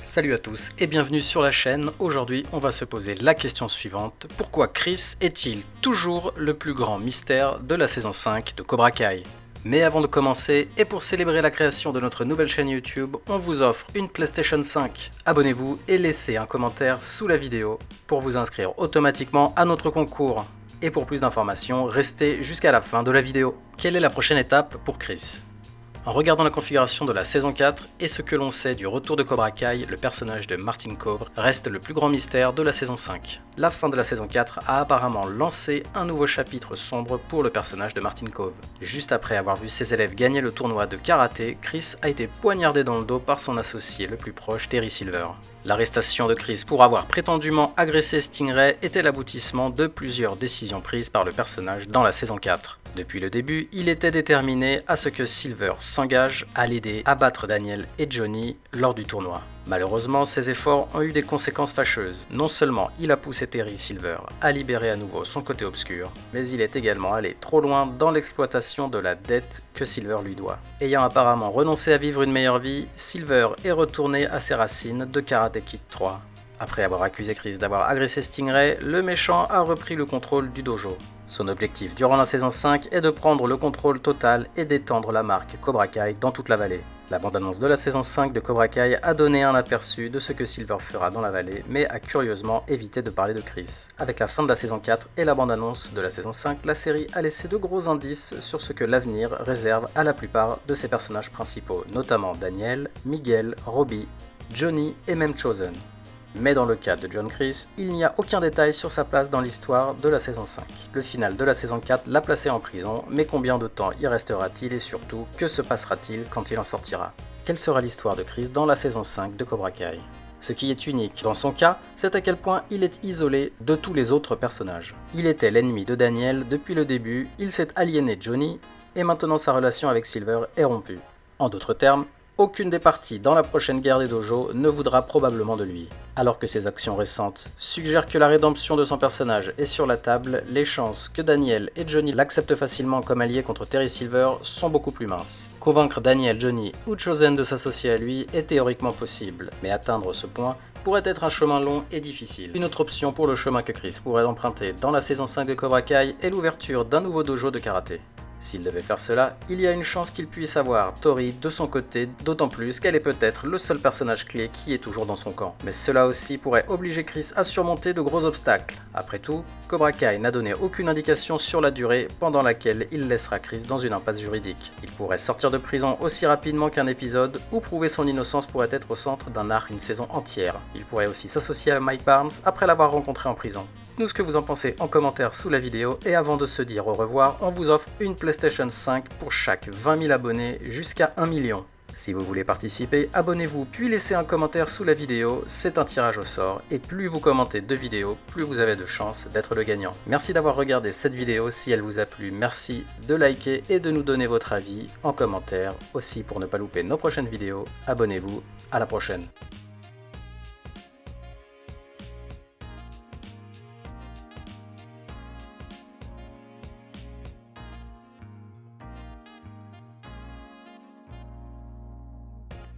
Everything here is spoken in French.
Salut à tous et bienvenue sur la chaîne. Aujourd'hui, on va se poser la question suivante. Pourquoi Chris est-il toujours le plus grand mystère de la saison 5 de Cobra Kai? Mais avant de commencer, et pour célébrer la création de notre nouvelle chaîne YouTube, on vous offre une PlayStation 5. Abonnez-vous et laissez un commentaire sous la vidéo pour vous inscrire automatiquement à notre concours. Et pour plus d'informations, restez jusqu'à la fin de la vidéo. Quelle est la prochaine étape pour Chris? En regardant la configuration de la saison 4 et ce que l'on sait du retour de Cobra Kai, le personnage de Martin Kove reste le plus grand mystère de la saison 5. La fin de la saison 4 a apparemment lancé un nouveau chapitre sombre pour le personnage de Martin Kove. Juste après avoir vu ses élèves gagner le tournoi de karaté, Chris a été poignardé dans le dos par son associé le plus proche, Terry Silver. L'arrestation de Chris pour avoir prétendument agressé Stingray était l'aboutissement de plusieurs décisions prises par le personnage dans la saison 4. Depuis le début, il était déterminé à ce que Silver s'engage à l'aider à battre Daniel et Johnny lors du tournoi. Malheureusement, ces efforts ont eu des conséquences fâcheuses. Non seulement il a poussé Terry Silver à libérer à nouveau son côté obscur, mais il est également allé trop loin dans l'exploitation de la dette que Silver lui doit. Ayant apparemment renoncé à vivre une meilleure vie, Silver est retourné à ses racines de Karate Kid 3. Après avoir accusé Chris d'avoir agressé Stingray, le méchant a repris le contrôle du dojo. Son objectif durant la saison 5 est de prendre le contrôle total et d'étendre la marque Cobra Kai dans toute la vallée. La bande-annonce de la saison 5 de Cobra Kai a donné un aperçu de ce que Silver fera dans la vallée, mais a curieusement évité de parler de Chris. Avec la fin de la saison 4 et la bande-annonce de la saison 5, la série a laissé de gros indices sur ce que l'avenir réserve à la plupart de ses personnages principaux, notamment Daniel, Miguel, Robbie, Johnny et même Chosen. Mais dans le cas de John Chris, il n'y a aucun détail sur sa place dans l'histoire de la saison 5. Le final de la saison 4 l'a placé en prison, mais combien de temps y restera-t-il et surtout, que se passera-t-il quand il en sortira? Quelle sera l'histoire de Chris dans la saison 5 de Cobra Kai? Ce qui est unique dans son cas, c'est à quel point il est isolé de tous les autres personnages. Il était l'ennemi de Daniel depuis le début, il s'est aliéné de Johnny, et maintenant sa relation avec Silver est rompue. En d'autres termes, aucune des parties dans la prochaine guerre des dojos ne voudra probablement de lui. Alors que ses actions récentes suggèrent que la rédemption de son personnage est sur la table, les chances que Daniel et Johnny l'acceptent facilement comme allié contre Terry Silver sont beaucoup plus minces. Convaincre Daniel, Johnny ou Chosen de s'associer à lui est théoriquement possible, mais atteindre ce point pourrait être un chemin long et difficile. Une autre option pour le chemin que Chris pourrait emprunter dans la saison 5 de Cobra Kai est l'ouverture d'un nouveau dojo de karaté. S'il devait faire cela, il y a une chance qu'il puisse avoir Tori de son côté, d'autant plus qu'elle est peut-être le seul personnage clé qui est toujours dans son camp. Mais cela aussi pourrait obliger Chris à surmonter de gros obstacles. Après tout, Cobra Kai n'a donné aucune indication sur la durée pendant laquelle il laissera Chris dans une impasse juridique. Il pourrait sortir de prison aussi rapidement qu'un épisode, ou prouver son innocence pourrait être au centre d'un arc une saison entière. Il pourrait aussi s'associer à Mike Barnes après l'avoir rencontré en prison. Dites-nous ce que vous en pensez en commentaire sous la vidéo, et avant de se dire au revoir, on vous offre une PlayStation 5 pour chaque 20 000 abonnés jusqu'à 1 million. Si vous voulez participer, abonnez-vous puis laissez un commentaire sous la vidéo, c'est un tirage au sort, et plus vous commentez de vidéos, plus vous avez de chances d'être le gagnant. Merci d'avoir regardé cette vidéo, si elle vous a plu, merci de liker et de nous donner votre avis en commentaire. Aussi pour ne pas louper nos prochaines vidéos, abonnez-vous, à la prochaine.